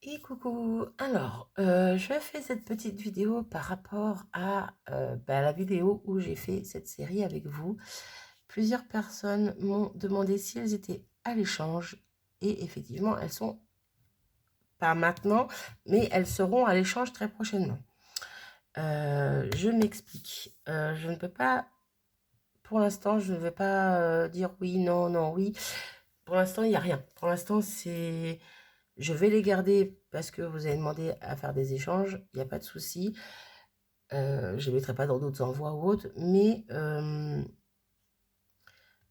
Et coucou, alors je fais cette petite vidéo par rapport à la vidéo où j'ai fait cette série avec vous. Plusieurs personnes m'ont demandé si elles étaient à l'échange et effectivement elles sont pas maintenant, mais elles seront à l'échange très prochainement. Je m'explique. Je ne peux pas, pour l'instant, je ne vais pas dire oui, non, non, oui. Pour l'instant, il n'y a rien. Pour l'instant, c'est... Je vais les garder parce que vous avez demandé à faire des échanges, il n'y a pas de souci. Je ne les mettrai pas dans d'autres envois ou autres, mais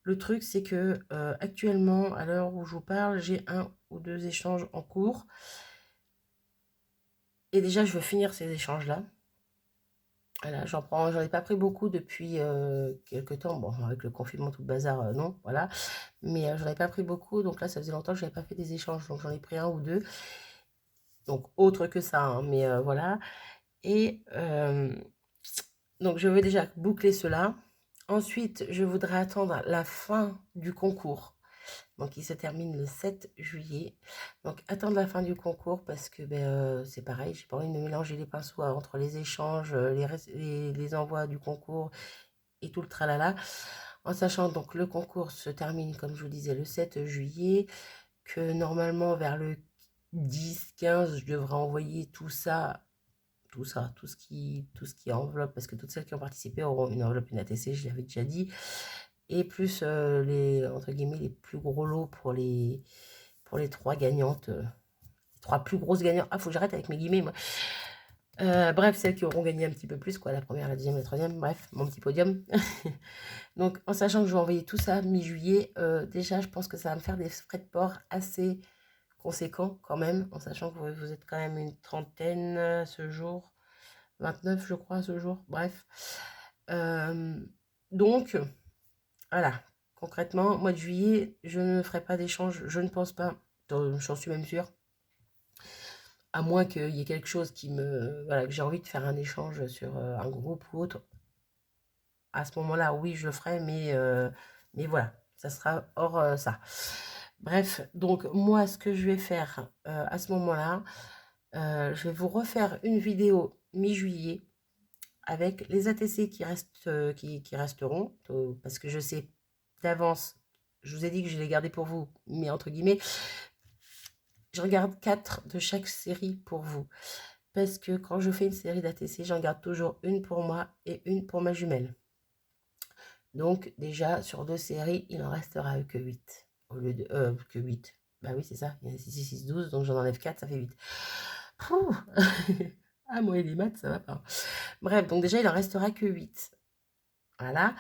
le truc, c'est que actuellement, à l'heure où je vous parle, j'ai un ou deux échanges en cours. Et déjà, je veux finir ces échanges-là. Voilà, j'en ai pas pris beaucoup depuis quelques temps. Bon, avec le confinement, tout le bazar, non, voilà. Mais j'en ai pas pris beaucoup, donc là, ça faisait longtemps que je n'avais pas fait des échanges, donc j'en ai pris un ou deux. Donc, autre que ça, hein, mais voilà. Et donc, je veux déjà boucler cela. Ensuite, je voudrais attendre la fin du concours. Donc, il se termine le 7 juillet. Donc, attendre la fin du concours parce que c'est pareil, j'ai pas envie de me mélanger les pinceaux entre les échanges, les envois du concours et tout le tralala. En sachant donc le concours se termine, comme je vous disais, le 7 juillet, que normalement vers le 10-15, je devrais envoyer tout ce qui est enveloppe, parce que toutes celles qui ont participé auront une enveloppe, une ATC, je l'avais déjà dit, et plus les, entre guillemets, les plus gros lots pour les trois gagnantes, les trois plus grosses gagnantes. Ah, faut que j'arrête avec mes guillemets, moi. Bref, celles qui auront gagné un petit peu plus, quoi, la première, la deuxième, la troisième, bref, mon petit podium. Donc, en sachant que je vais envoyer tout ça mi-juillet, déjà, je pense que ça va me faire des frais de port assez conséquents quand même, en sachant que vous êtes quand même une trentaine ce jour. 29, je crois, ce jour. Bref. Donc, voilà. Concrètement, mois de juillet, je ne ferai pas d'échange. Je ne pense pas. J'en suis même sûre. À moins qu'il y ait quelque chose qui me... Voilà, que j'ai envie de faire un échange sur un groupe ou autre. À ce moment-là, oui, je le ferai, mais voilà. Ça sera hors ça. Bref, donc moi, ce que je vais faire à ce moment-là, je vais vous refaire une vidéo mi-juillet avec les ATC qui restent, qui resteront, parce que je sais d'avance, je vous ai dit que je les gardais pour vous, mais entre guillemets, je regarde 4 de chaque série pour vous. Parce que quand je fais une série d'ATC, j'en garde toujours une pour moi et une pour ma jumelle. Donc déjà, sur 2 séries, il en restera que 8. Au lieu de... que 8. Bah oui, c'est ça. Il y en a 6, 6, 12, donc j'en enlève 4, ça fait 8. Pouh. Ah, moi et les maths, ça va pas. Bref, donc déjà, il en restera que 8. Voilà.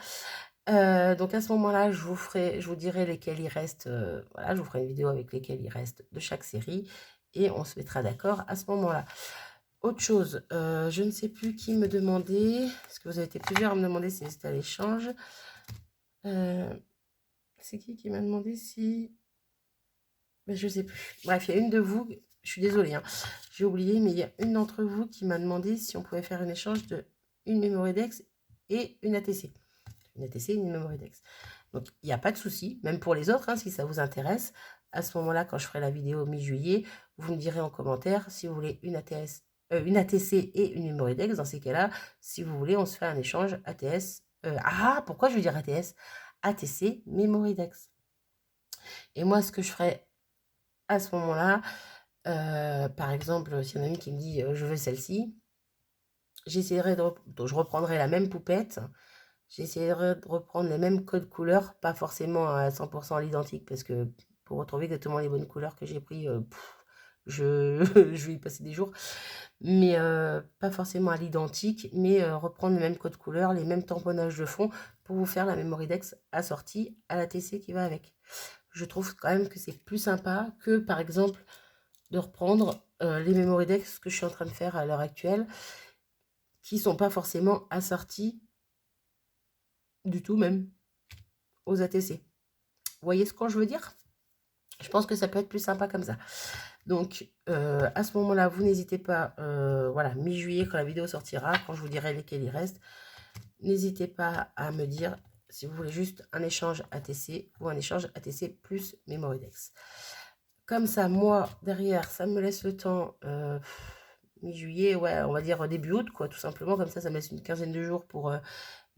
Donc à ce moment-là, je vous dirai lesquels il reste, voilà, je vous ferai une vidéo avec lesquels il reste de chaque série et on se mettra d'accord à ce moment-là. Autre chose, je ne sais plus qui me demandait, parce que vous avez été plusieurs à me demander si c'était à l'échange. C'est qui m'a demandé si... Ben, je sais plus. Bref, il y a une de vous, je suis désolée, hein, j'ai oublié, mais il y a une d'entre vous qui m'a demandé si on pouvait faire un échange de une Memorydex et une ATC. Une ATC et une Memorydex. Donc, il n'y a pas de souci, même pour les autres, hein, si ça vous intéresse. À ce moment-là, quand je ferai la vidéo mi-juillet, vous me direz en commentaire si vous voulez une ATC et une Memorydex. Dans ces cas-là, si vous voulez, on se fait un échange ATS. Pourquoi je veux dire ATS? ATC Memorydex. Et moi, ce que je ferai à ce moment-là, par exemple, s'il y en a une qui me dit je veux celle-ci, j'essaierai donc je reprendrai la même poupette. J'essaierai de reprendre les mêmes codes couleurs, pas forcément à 100% à l'identique, parce que pour retrouver exactement les bonnes couleurs que j'ai pris, je, je vais y passer des jours. Mais pas forcément à l'identique, mais reprendre le même code couleur, les mêmes tamponnages de fond, pour vous faire la Memorydex assortie à la TC qui va avec. Je trouve quand même que c'est plus sympa que, par exemple, de reprendre les Memorydex que je suis en train de faire à l'heure actuelle, qui sont pas forcément assortis du tout même aux ATC. Vous voyez ce que je veux dire? Je pense que ça peut être plus sympa comme ça. Donc, à ce moment-là, vous n'hésitez pas, voilà, mi-juillet, quand la vidéo sortira, quand je vous dirai lesquels il reste, n'hésitez pas à me dire si vous voulez juste un échange ATC ou un échange ATC plus Memorydex. Comme ça, moi, derrière, ça me laisse le temps, mi-juillet, ouais, on va dire début août, quoi, tout simplement. Comme ça me laisse une quinzaine de jours pour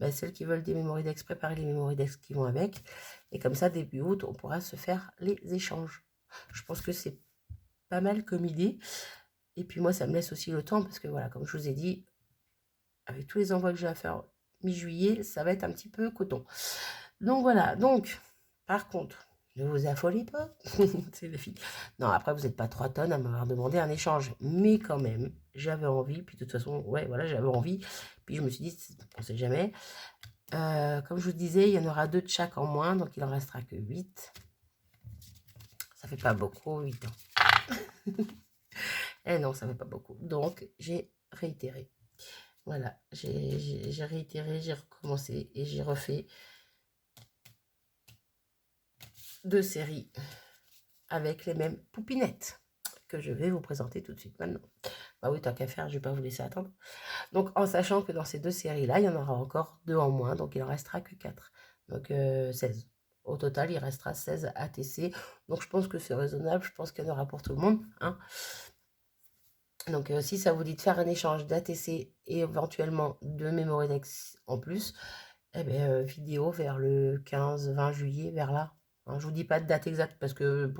celles qui veulent des Mémoridex, préparer les Mémoridex qui vont avec. Et comme ça, début août, on pourra se faire les échanges. Je pense que c'est pas mal comme idée. Et puis moi, ça me laisse aussi le temps, parce que voilà, comme je vous ai dit, avec tous les envois que j'ai à faire mi-juillet, ça va être un petit peu coton. Donc voilà, donc, par contre, ne vous affolez pas, c'est les filles. Non, après, vous n'êtes pas 3 tonnes à m'avoir demandé un échange, mais quand même, j'avais envie, puis de toute façon, ouais, voilà, j'avais envie, puis je me suis dit, on ne sait jamais. Comme je vous disais, il y en aura 2 de chaque en moins, donc il en restera que 8. Ça fait pas beaucoup, 8 ans. Eh non, ça fait pas beaucoup. Donc, j'ai réitéré. Voilà, j'ai réitéré, j'ai recommencé et j'ai refait 2 séries avec les mêmes poupinettes que je vais vous présenter tout de suite maintenant. Bah oui, tant qu'à faire, je vais pas vous laisser attendre. Donc, en sachant que dans ces 2 séries-là, il y en aura encore 2 en moins, donc il en restera que 4. Donc, 16. Au total, il restera 16 ATC. Donc, je pense que c'est raisonnable. Je pense qu'il y en aura pour tout le monde, hein. Donc, si ça vous dit de faire un échange d'ATC et éventuellement de Mémoridex en plus, eh bien, vidéo vers le 15-20 juillet, vers là. Hein, je vous dis pas de date exacte parce que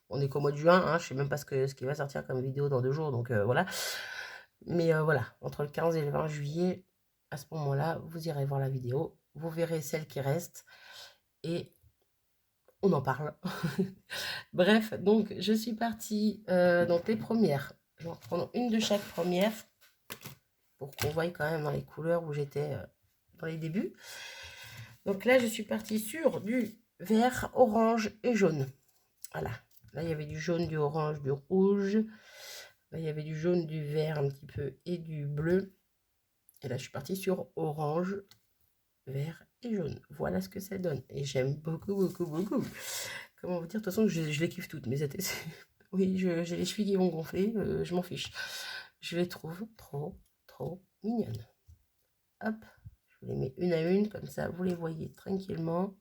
on est qu'au mois de juin, hein, je sais même pas ce qui va sortir comme vidéo dans 2 jours, donc voilà. Mais voilà, entre le 15 et le 20 juillet, à ce moment-là, vous irez voir la vidéo, vous verrez celle qui reste et on en parle. Bref, donc je suis partie, donc les premières, je vais en reprendre une de chaque première pour qu'on voie quand même dans les couleurs où j'étais dans les débuts. Donc là, je suis partie sur du vert, orange et jaune. Voilà. Là, il y avait du jaune, du orange, du rouge. Là, il y avait du jaune, du vert un petit peu et du bleu. Et là, je suis partie sur orange, vert et jaune. Voilà ce que ça donne. Et j'aime beaucoup, beaucoup, beaucoup. Comment vous dire? De toute façon, je les kiffe toutes, mes ATC. Oui, j'ai les chevilles qui vont gonfler. Je m'en fiche. Je les trouve trop, trop mignonnes. Hop. Je vous les mets une à une. Comme ça, vous les voyez tranquillement.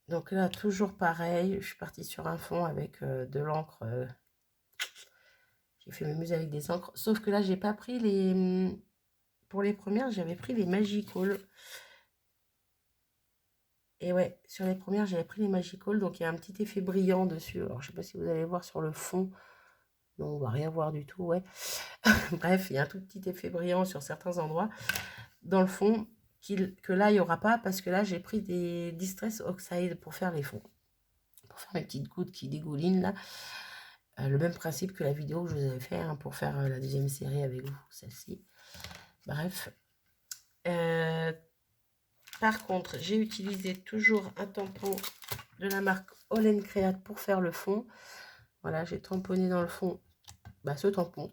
Donc là, toujours pareil. Je suis partie sur un fond avec de l'encre. J'ai fait mes muses avec des encres. Sauf que là, j'ai pas pris les... Pour les premières, j'avais pris les Magical. Et ouais, sur les premières, j'avais pris les Magical. Donc, il y a un petit effet brillant dessus. Alors, je sais pas si vous allez voir sur le fond. Non, on va rien voir du tout, ouais. Bref, il y a un tout petit effet brillant sur certains endroits. Dans le fond, que là, il n'y aura pas. Parce que là, j'ai pris des Distress Oxide pour faire les fonds. Pour faire mes petites gouttes qui dégoulinent, là. Le même principe que la vidéo que je vous avais fait hein, pour faire la deuxième série avec vous, celle-ci. Bref. Par contre, j'ai utilisé toujours un tampon de la marque All Create pour faire le fond. Voilà, j'ai tamponné dans le fond ce tampon,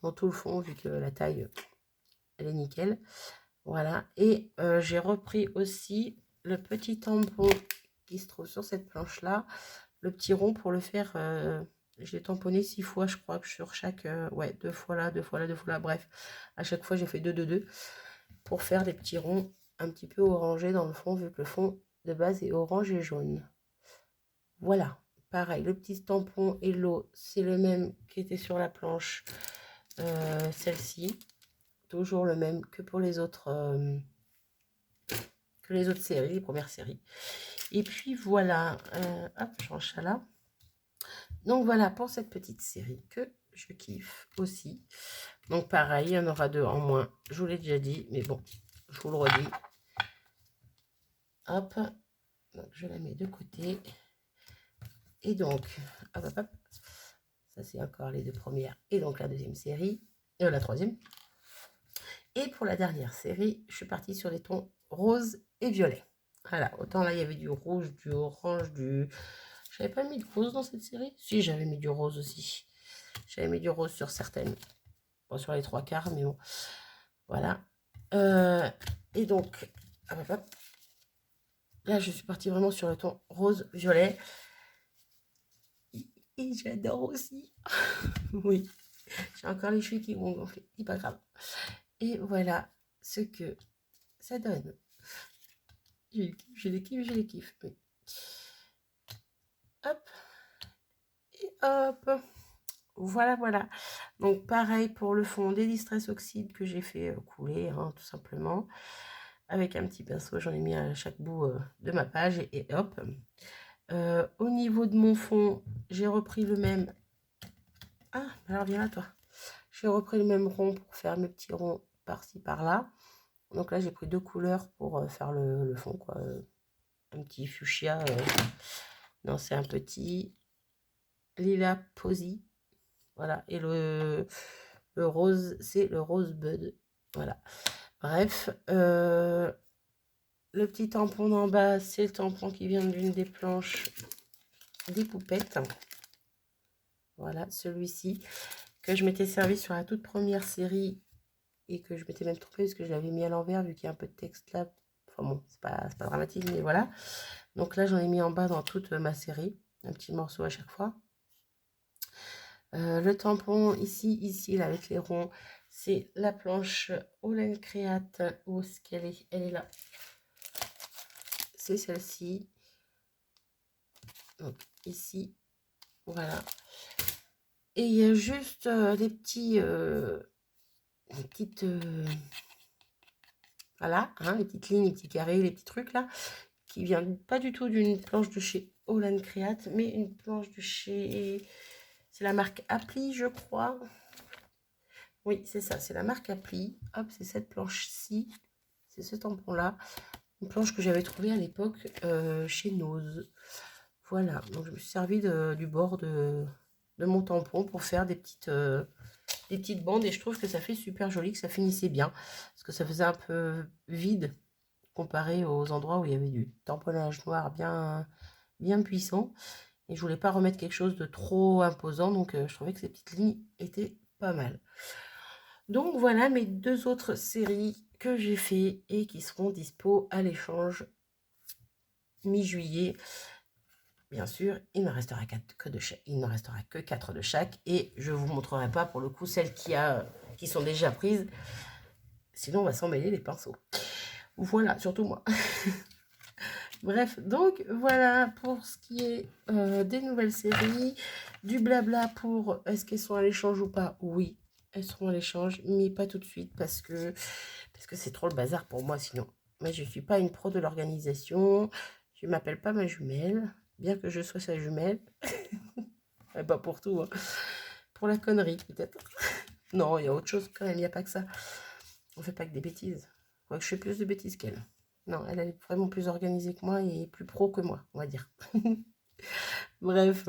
dans tout le fond, vu que la taille, elle est nickel. Voilà, et j'ai repris aussi le petit tampon qui se trouve sur cette planche-là, le petit rond pour le faire... je l'ai tamponné 6 fois, je crois, que sur chaque... ouais, 2 fois là, 2 fois là, 2 fois là, bref. À chaque fois, j'ai fait 2, 2, 2 pour faire des petits ronds un petit peu orangés dans le fond, vu que le fond de base est orange et jaune. Voilà, pareil, le petit tampon et l'eau, c'est le même qui était sur la planche, celle-ci. Toujours le même que pour les autres séries, les premières séries. Et puis voilà, hop, je range ça là. Donc voilà pour cette petite série que je kiffe aussi. Donc pareil, il y en aura 2 en moins. Je vous l'ai déjà dit, mais bon, je vous le redis. Hop, donc je la mets de côté. Et donc, hop, hop, hop. Ça c'est encore les 2 premières. Et donc la deuxième série, la troisième. Et pour la dernière série, je suis partie sur les tons rose et violet. Voilà, autant là il y avait du rouge, du orange, du... J'avais pas mis de rose dans cette série? Si, j'avais mis du rose aussi. J'avais mis du rose sur certaines. Pas sur les 3 quarts, mais bon. Voilà. Et donc, hop, hop, hop. Là, je suis partie vraiment sur le ton rose-violet. Et j'adore aussi. Oui. J'ai encore les cheveux qui vont gonfler. C'est pas grave. Et voilà ce que ça donne. Je les kiffe, je les kiffe. Oui. hop. Voilà, voilà. Donc, pareil pour le fond des Distress Oxide que j'ai fait couler, hein, tout simplement. Avec un petit pinceau, j'en ai mis à chaque bout de ma page et hop. Au niveau de mon fond, j'ai repris le même. Ah, alors viens là, toi. J'ai repris le même rond pour faire mes petits ronds par-ci, par-là. Donc là, j'ai pris 2 couleurs pour faire le fond, quoi. Un petit fuchsia. Non, c'est un petit lilas posy. Voilà. Et le rose, c'est le Rosebud. Voilà. Bref. Le petit tampon d'en bas, c'est le tampon qui vient d'une des planches des poupettes. Voilà, celui-ci que je m'étais servi sur la toute première série et que je m'étais même trompée parce que je l'avais mis à l'envers vu qu'il y a un peu de texte là. Enfin bon, c'est pas dramatique, mais voilà. Donc là, j'en ai mis en bas dans toute ma série, un petit morceau à chaque fois. Le tampon ici, là, avec les ronds, c'est la planche Holland Create. Où est-ce qu'elle est? Elle est là. C'est celle-ci. Donc ici, voilà. Et il y a juste des petits, des petites, voilà, hein, les petites lignes, les petits carrés, les petits trucs là, qui viennent pas du tout d'une planche de chez Holland Create, mais une planche de chez, c'est la marque Appli, je crois. Oui, c'est ça, c'est la marque Appli. Hop, c'est cette planche-ci, c'est ce tampon-là. Une planche que j'avais trouvée à l'époque chez Nose. Voilà, donc je me suis servi du bord de mon tampon pour faire des petites bandes et je trouve que ça fait super joli, que ça finissait bien. Parce que ça faisait un peu vide comparé aux endroits où il y avait du tamponnage noir bien puissant. Et je voulais pas remettre quelque chose de trop imposant, donc je trouvais que ces petites lignes étaient pas mal. Donc voilà mes 2 autres séries que j'ai fait et qui seront dispo à l'échange mi-juillet. Bien sûr, il ne restera que 4 de chaque et je vous montrerai pas pour le coup celles qui sont déjà prises. Sinon, on va s'en mêler les pinceaux. Voilà, surtout moi. Bref, donc voilà pour ce qui est des nouvelles séries. Du blabla pour est-ce qu'elles sont à l'échange ou pas? Oui, elles seront à l'échange, mais pas tout de suite parce que c'est trop le bazar pour moi sinon. Moi, je ne suis pas une pro de l'organisation. Je ne m'appelle pas ma jumelle, bien que je sois sa jumelle. Pas pour tout, hein. Pour la connerie, peut-être. Non, il y a autre chose quand même, il n'y a pas que ça. On fait pas que des bêtises. Quoique je fais plus de bêtises qu'elle. Non, elle est vraiment plus organisée que moi et plus pro que moi, on va dire. Bref.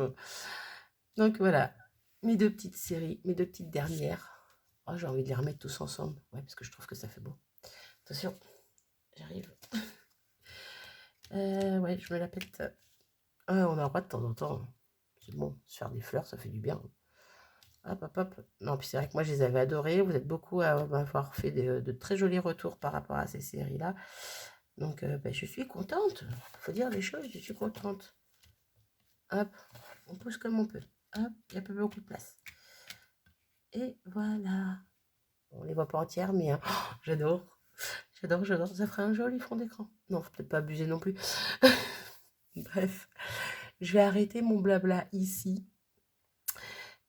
Donc voilà, mes 2 petites séries, mes 2 petites dernières. Oh, j'ai envie de les remettre tous ensemble. Ouais, parce que je trouve que ça fait beau. Attention, j'arrive. Ouais, je me la pète. Ah, on a le droit de temps en temps. C'est bon, se faire des fleurs, ça fait du bien. Hop, hop, hop. Non, puis c'est vrai que moi, je les avais adorées. Vous êtes beaucoup à m'avoir fait de très jolis retours par rapport à ces séries-là. Donc, ben, je suis contente. Il faut dire les choses, je suis contente. Hop, on pousse comme on peut. Hop, il n'y a pas beaucoup de place. Et voilà. On les voit pas entières, mais oh, j'adore. J'adore. Ça ferait un joli fond d'écran. Non, faut peut-être pas abuser non plus. Bref, je vais arrêter mon blabla ici.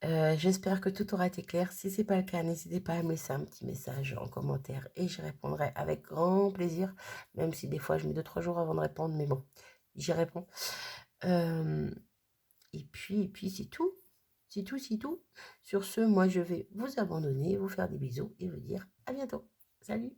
J'espère que tout aura été clair. Si ce n'est pas le cas, n'hésitez pas à me laisser un petit message en commentaire et j'y répondrai avec grand plaisir, même si des fois je mets 2-3 jours avant de répondre, mais bon, j'y réponds. Et puis c'est tout. C'est tout. Sur ce, moi je vais vous abandonner, vous faire des bisous et vous dire à bientôt. Salut!